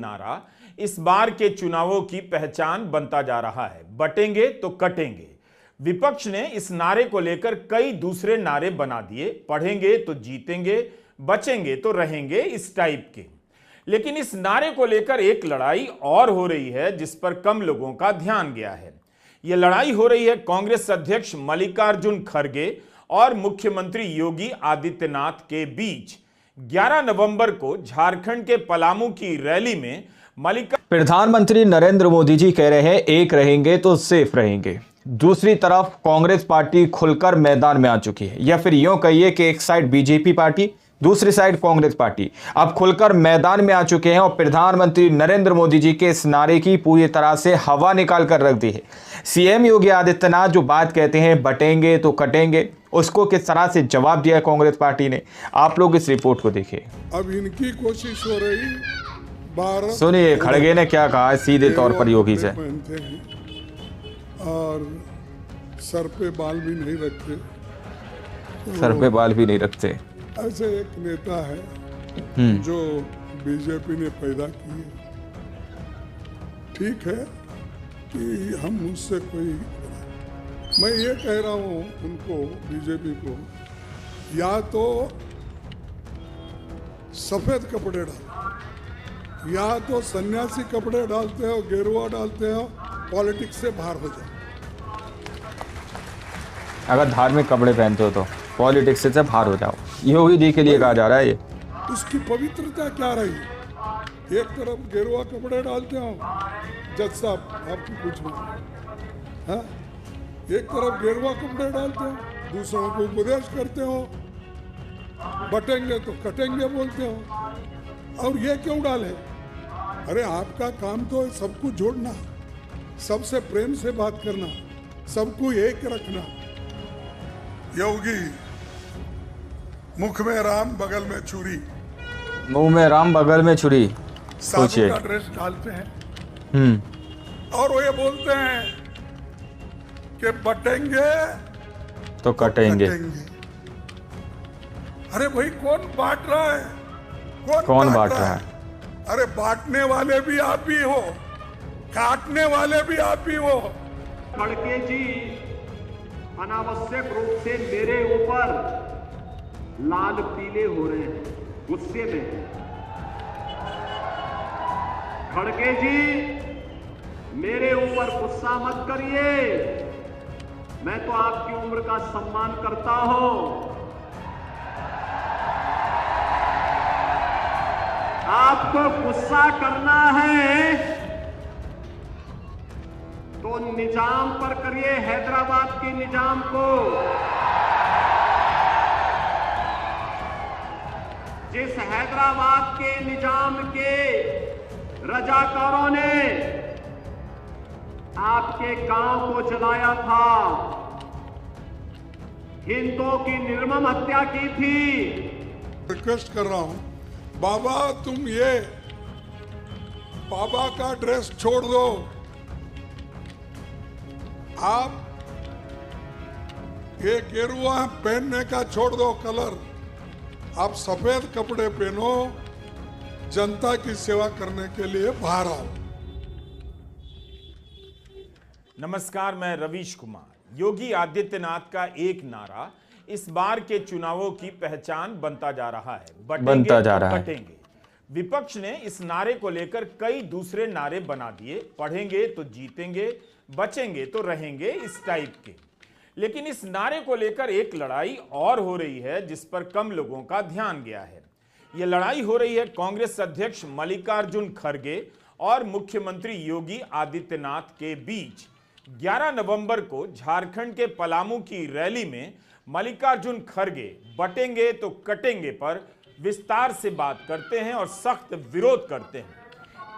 नारा इस बार के चुनावों की पहचान बनता जा रहा है। बटेंगे तो कटेंगे। विपक्ष ने इस नारे को लेकर कई दूसरे नारे बना दिए, पढ़ेंगे तो जीतेंगे, बचेंगे तो रहेंगे, इस टाइप के। लेकिन इस नारे को लेकर एक लड़ाई और हो रही है जिस पर कम लोगों का ध्यान गया है। यह लड़ाई हो रही है कांग्रेस अध्यक्ष मल्लिकार्जुन खड़गे और मुख्यमंत्री योगी आदित्यनाथ के बीच। 11 नवंबर को झारखंड के पलामू की रैली में प्रधानमंत्री नरेंद्र मोदी जी कह रहे हैं एक रहेंगे तो सेफ रहेंगे। दूसरी तरफ कांग्रेस पार्टी खुलकर मैदान में आ चुकी है, या फिर यूं कहिए कि एक साइड बीजेपी पार्टी, दूसरी साइड कांग्रेस पार्टी अब खुलकर मैदान में आ चुके हैं और प्रधानमंत्री नरेंद्र मोदी जी के इस नारे की पूरी तरह से हवा निकाल कर रख दी है। सीएम योगी आदित्यनाथ जो बात कहते हैं बटेंगे तो कटेंगे, उसको किस तरह से जवाब दिया कांग्रेस पार्टी ने, आप लोग इस रिपोर्ट को देखिए। अब इनकी कोशिश हो रही, सुनिए खड़गे ने क्या कहा है सीधे तौर पर योगी से। और सर पे बाल भी नहीं रखते, सर पे बाल भी नहीं रखते। ऐसे एक नेता है जो बीजेपी ने पैदा की है। ठीक है कि हम मुझसे कोई, मैं ये कह रहा हूँ उनको, बीजेपी को, या तो सफेद कपड़े डालो, या तो सन्यासी कपड़े डालते हो, गेरुआ डालते हो, पॉलिटिक्स से बाहर हो जाओ। अगर धार्मिक कपड़े पहनते हो तो पॉलिटिक्स से बाहर हो जाओ, योगी जी के लिए कहा जा रहा है ये। उसकी पवित्रता क्या रही? एक तरफ गेरुआ कपड़े डालते हो, जज साहब आपकी पूछना है, एक तरफ गेरुआ कपड़े डालते हो, दूसरों को उपदेश करते हो, बटेंगे तो कटेंगे बोलते हो। और ये क्यों डाले? अरे आपका काम तो सबको जोड़ना, सबसे प्रेम से बात करना, सबको एक रखना। योगी मुख में राम बगल में छुरी, मुंह में राम बगल में छुरी, साधु का ड्रेस डालते हैं और वो ये बोलते हैं कि बटेंगे तो कटेंगे। अरे भाई कौन बांट रहा है? कौन बांट रहा है? अरे बांटने वाले भी आप ही हो, काटने वाले भी आप ही हो। खड़गे जी अनावश्यक रूप से मेरे ऊपर लाल पीले हो रहे हैं, गुस्से में। खड़गे जी मेरे ऊपर गुस्सा मत करिए, मैं तो आपकी उम्र का सम्मान करता हूं। आपको गुस्सा करना है तो निजाम पर करिए, हैदराबाद के निजाम को। जिस हैदराबाद के निजाम के रजाकारों ने आपके गांव को जलाया था, हिंदुओं की निर्मम हत्या की थी। रिक्वेस्ट कर रहा हूं, बाबा तुम ये बाबा का ड्रेस छोड़ दो, आप ये गेरुआ पहनने का छोड़ दो कलर, आप सफेद कपड़े पहनो, जनता की सेवा करने के लिए बाहर आओ। नमस्कार, मैं रवीश कुमार। योगी आदित्यनाथ का एक नारा इस बार के चुनावों की पहचान बनता जा रहा है। बटेंगे तो कटेंगे। विपक्ष ने इस नारे को लेकर कई दूसरे नारे बना दिए, पढ़ेंगे तो जीतेंगे, बचेंगे तो रहेंगे, इस टाइप के। लेकिन इस नारे को लेकर एक लड़ाई और हो रही है जिस पर कम लोगों का ध्यान गया है। यह लड़ाई हो रही है कांग्रेस अध्यक्ष मल्लिकार्जुन खड़गे और मुख्यमंत्री योगी आदित्यनाथ के बीच। 11 नवंबर को झारखंड के पलामू की रैली में मल्लिकार्जुन खड़गे बटेंगे तो कटेंगे पर विस्तार से बात करते हैं और सख्त विरोध करते हैं।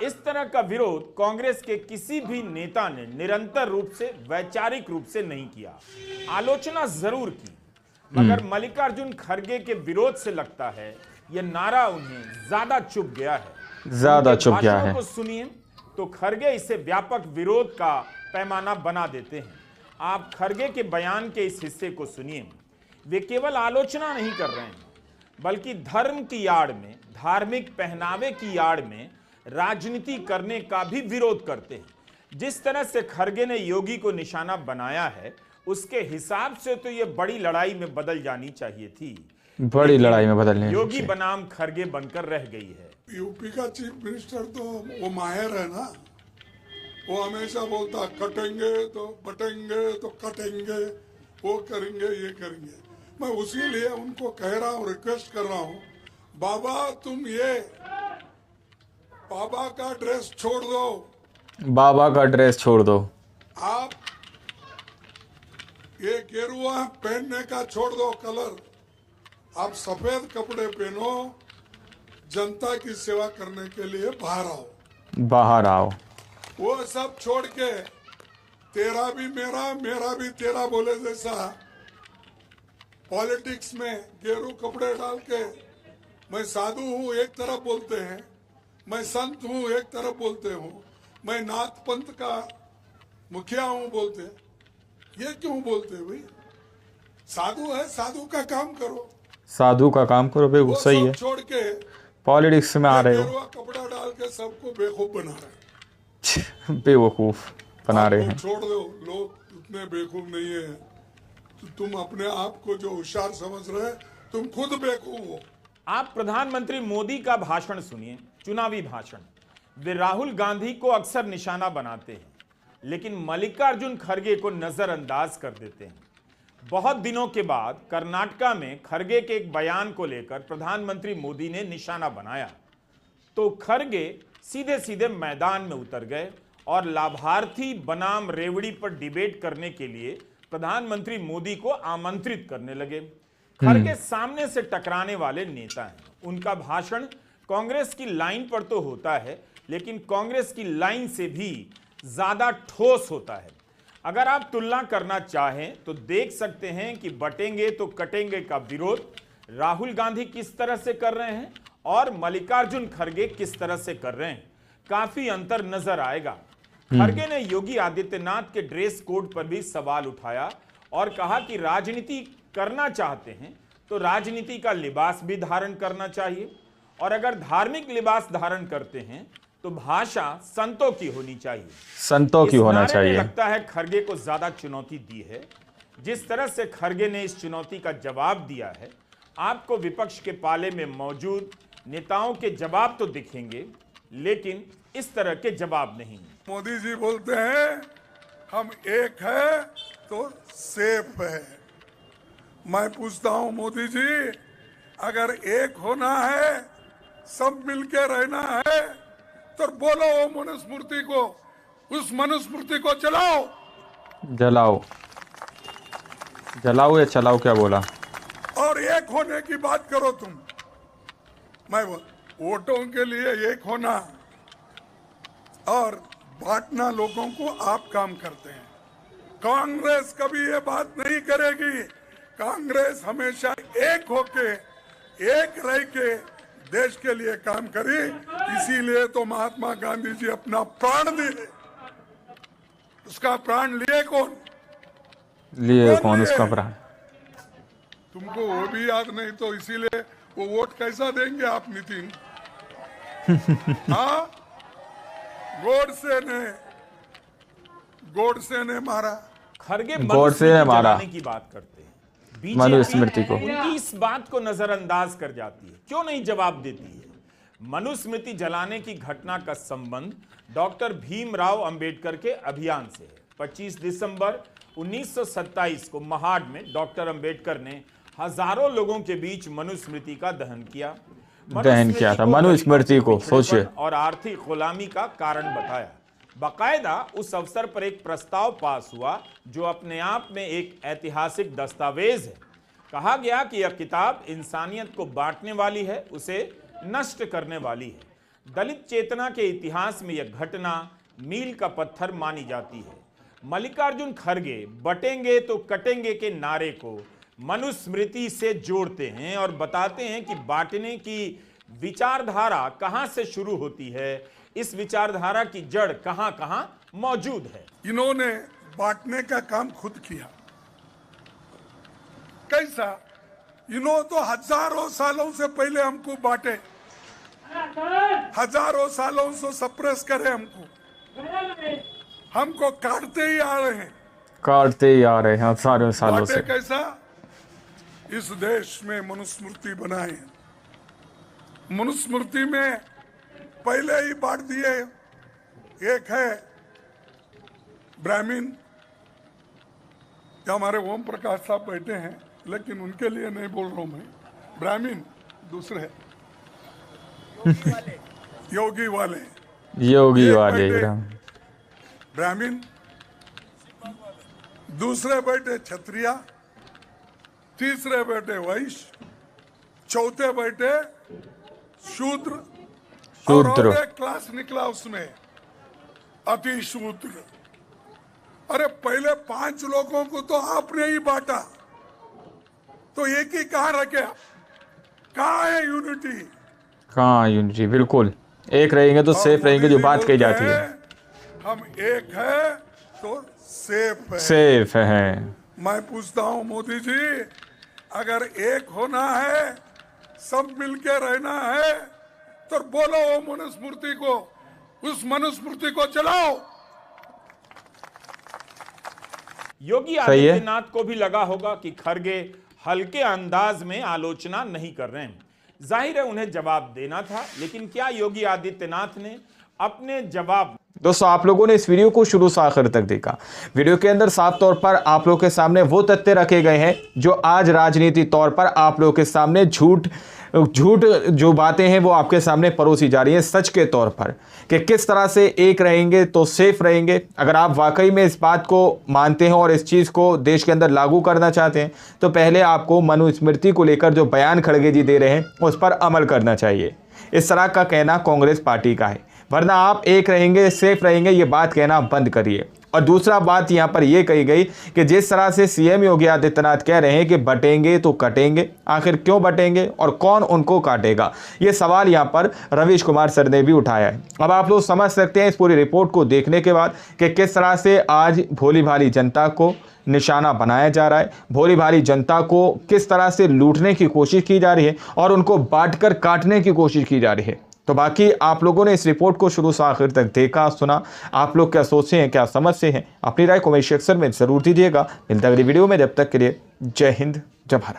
इस तरह का विरोध कांग्रेस के किसी भी नेता ने निरंतर रूप से, वैचारिक रूप से नहीं किया। आलोचना जरूर की, मगर मल्लिकार्जुन खड़गे के विरोध से लगता है यह नारा उन्हें ज्यादा चुभ गया है। ज्यादा चुभ गया है। को सुनिए तो खड़गे इसे व्यापक विरोध का पैमाना बना देते हैं। आप खड़गे के बयान के इस हिस्से को सुनिए। वे केवल आलोचना नहीं कर रहे हैं, बल्कि धर्म की आड़ में, धार्मिक पहनावे की आड़ में राजनीति करने का भी विरोध करते हैं। जिस तरह से खरगे ने योगी को निशाना बनाया है, उसके हिसाब से तो ये बड़ी लड़ाई में बदल जानी चाहिए थी। बड़ी लड़ाई में बदलने योगी बनाम खरगे बनकर रह गई है। यूपी का चीफ मिनिस्टर तो वो माहिर है ना, वो हमेशा बोलता कटेंगे तो बटेंगे तो कटेंगे, वो करेंगे ये करेंगे। मैं उसी लिए उनको कह रहा हूँ, रिक्वेस्ट कर रहा हूँ, बाबा तुम ये बाबा का ड्रेस छोड़ दो, बाबा का ड्रेस छोड़ दो, आप ये गेरुआ पहनने का छोड़ दो कलर, आप सफेद कपड़े पहनो, जनता की सेवा करने के लिए बाहर आओ, बाहर आओ। वो सब छोड़ के तेरा भी मेरा, मेरा भी तेरा बोले जैसा पॉलिटिक्स में गेरू कपड़े डाल के मैं साधु हूँ एक तरफ बोलते हैं, मैं संत हूँ एक तरफ बोलते हूँ, मैं नाथ पंथ का मुखिया हूँ बोलते हैं। ये क्यों बोलते भाई? साधु है, साधु का काम करो, साधु का काम करो भाई, वो सही है। छोड़ के पॉलिटिक्स में आ रहे हो, गेरुआ कपड़ा डाल के सबको बेवकूफ बना रहे हैं। बेवकूफ बना रहे हैं। छोड़ दो, लोग उतने बेवकूफ नहीं है। तो तुम अपने आप को जो होशियार समझ रहे, तुम खुद बेवकूफ हो। आप प्रधानमंत्री मोदी का भाषण सुनिए, चुनावी भाषण। वे राहुल गांधी को अक्सर निशाना बनाते हैं, लेकिन मल्लिकार्जुन खड़गे को नजरअंदाज कर देते हैं। बहुत दिनों के बाद कर्नाटका में खड़गे के एक बयान को लेकर प्रधानमंत्री मोदी ने निशाना बनाया, तो खड़गे सीधे सीधे मैदान में उतर गए और लाभार्थी बनाम रेवड़ी पर डिबेट करने के लिए प्रधानमंत्री मोदी को आमंत्रित करने लगे। खड़गे सामने से टकराने वाले नेता हैं। उनका भाषण कांग्रेस की लाइन पर तो होता है, लेकिन कांग्रेस की लाइन से भी ज्यादा ठोस होता है। अगर आप तुलना करना चाहें तो देख सकते हैं कि बटेंगे तो कटेंगे का विरोध राहुल गांधी किस तरह से कर रहे हैं और मल्लिकार्जुन खड़गे किस तरह से कर रहे हैं। काफी अंतर नजर आएगा। खड़गे ने योगी आदित्यनाथ के ड्रेस कोड पर भी सवाल उठाया और कहा कि राजनीति करना चाहते हैं तो राजनीति का लिबास भी धारण करना चाहिए, और अगर धार्मिक लिबास धारण करते हैं तो भाषा संतों की होनी चाहिए, संतों की होना चाहिए। लगता है खड़गे को ज्यादा चुनौती दी है। जिस तरह से खड़गे ने इस चुनौती का जवाब दिया है, आपको विपक्ष के पाले में मौजूद नेताओं के जवाब तो दिखेंगे, लेकिन इस तरह के जवाब नहीं। मोदी जी बोलते हैं हम एक है तो सेफ है। मैं पूछता हूं मोदी जी, अगर एक होना है, सब मिलके रहना है, तो बोलो वो मनुस्मृति को, उस मनुस्मृति को जलाओ। जलाओ, जलाओ या चलाओ, क्या बोला? और एक होने की बात करो तुम। मैं वोटों के लिए एक होना और बांटना लोगों को आप काम करते हैं। कांग्रेस कभी ये बात नहीं करेगी। कांग्रेस हमेशा एक होके, एक रह के देश के लिए काम करी। इसीलिए तो महात्मा गांधी जी अपना प्राण दिए। उसका प्राण लिए कौन? लिए कौन उसका प्राण? तुमको वो भी याद नहीं, तो इसीलिए वो वोट कैसा देंगे आप नितिन? हाँ, गोडसे ने मारा। खड़गे गोडसे ने मारा की बात करते हैं, मनुस्मृति को। उनकी इस बात को नजरअंदाज कर जाती है, क्यों नहीं जवाब देती है। मनुस्मृति जलाने की घटना का संबंध डॉक्टर भीमराव अंबेडकर के अभियान से है। 25 दिसंबर 1927 को महाड़ में डॉक्टर अंबेडकर ने हजारों लोगों के बीच मनुस्मृति का दहन किया था। मनुस्मृति को सोचिए, और आर्थिक गुलामी का कारण बताया। बाकायदा उस अवसर पर एक प्रस्ताव पास हुआ जो अपने आप में एक ऐतिहासिक दस्तावेज है। कहा गया कि यह किताब इंसानियत को बांटने वाली है, उसे नष्ट करने वाली है। दलित चेतना के इतिहास में यह घटना मील का पत्थर मानी जाती है। मल्लिकार्जुन खड़गे बटेंगे तो कटेंगे के नारे को मनुस्मृति से जोड़ते हैं और बताते हैं कि बांटने की विचारधारा कहां से शुरू होती है, इस विचारधारा की जड़ कहां कहां मौजूद है। इन्होंने बांटने का काम खुद किया। कैसा? इन्होंने तो हजारों सालों से पहले हमको बांटे। हजारों सालों से सप्रेस करे हमको काटते ही आ रहे हैं। काटते ही आ रहे हैं सारे सालों से। कैसा इस देश में मनुस्मृति बनाए, मनुस्मृति में पहले ही बांट दिए। एक है ब्राह्मण, हमारे ओम प्रकाश साहब बैठे हैं, लेकिन उनके लिए नहीं बोल रहा हूं मैं। ब्राह्मण दूसरे योगी वाले ब्राह्मण, दूसरे बैठे क्षत्रिय, तीसरे बैठे वैश्य, चौथे बैठे शूद्र, और एक क्लास निकला उसमें अति शूद्र। अरे पहले 5 लोगों को तो आपने ही बांटा, तो एक ही कहाँ रखे? कहाँ है यूनिटी? कहाँ यूनिटी? बिल्कुल एक रहेंगे तो सेफ रहेंगे, जो बात कही जाती है। हम एक है तो सेफ है। सेफ है। मैं पूछता हूँ मोदी जी, अगर एक होना है, सब मिलके रहना है, तो बोलो वो मनुस्मृति को, उस मनुस्मृति को चलाओ। योगी आदित्यनाथ को भी लगा होगा कि खड़गे हल्के अंदाज में आलोचना नहीं कर रहे हैं। जाहिर है उन्हें जवाब देना था, लेकिन क्या योगी आदित्यनाथ ने अपने जवाब। दोस्तों, आप लोगों ने इस वीडियो को शुरू से आखिर तक देखा। वीडियो के अंदर साफ तौर पर आप लोगों के सामने वो तथ्य रखे गए हैं जो आज राजनीति तौर पर आप लोगों के सामने झूठ जो बातें हैं वो आपके सामने परोसी जा रही हैं सच के तौर पर, कि किस तरह से एक रहेंगे तो सेफ रहेंगे। अगर आप वाकई में इस बात को मानते हैं और इस चीज़ को देश के अंदर लागू करना चाहते हैं, तो पहले आपको मनुस्मृति को लेकर जो बयान खड़गे जी दे रहे हैं उस पर अमल करना चाहिए। इस तरह का कहना कांग्रेस पार्टी का है, वरना आप एक रहेंगे सेफ रहेंगे ये बात कहना बंद करिए। और दूसरा बात यहाँ पर यह कही गई कि जिस तरह से सीएम योगी आदित्यनाथ कह रहे हैं कि बटेंगे तो कटेंगे, आखिर क्यों बटेंगे और कौन उनको काटेगा, ये सवाल यहाँ पर रवीश कुमार सर ने भी उठाया है। अब आप लोग समझ सकते हैं इस पूरी रिपोर्ट को देखने के बाद कि किस तरह से आज भोली भाली जनता को निशाना बनाया जा रहा है, भोली भाली जनता को किस तरह से लूटने की कोशिश की जा रही है और उनको बांटकर काटने की कोशिश की जा रही है। तो बाकी आप लोगों ने इस रिपोर्ट को शुरू से आखिर तक देखा, सुना। आप लोग क्या सोचते हैं, क्या समझते हैं, अपनी राय कमेंट सेक्शन में जरूर दीजिएगा। मिलता है अगली वीडियो में, जब तक के लिए जय हिंद, जय भारत।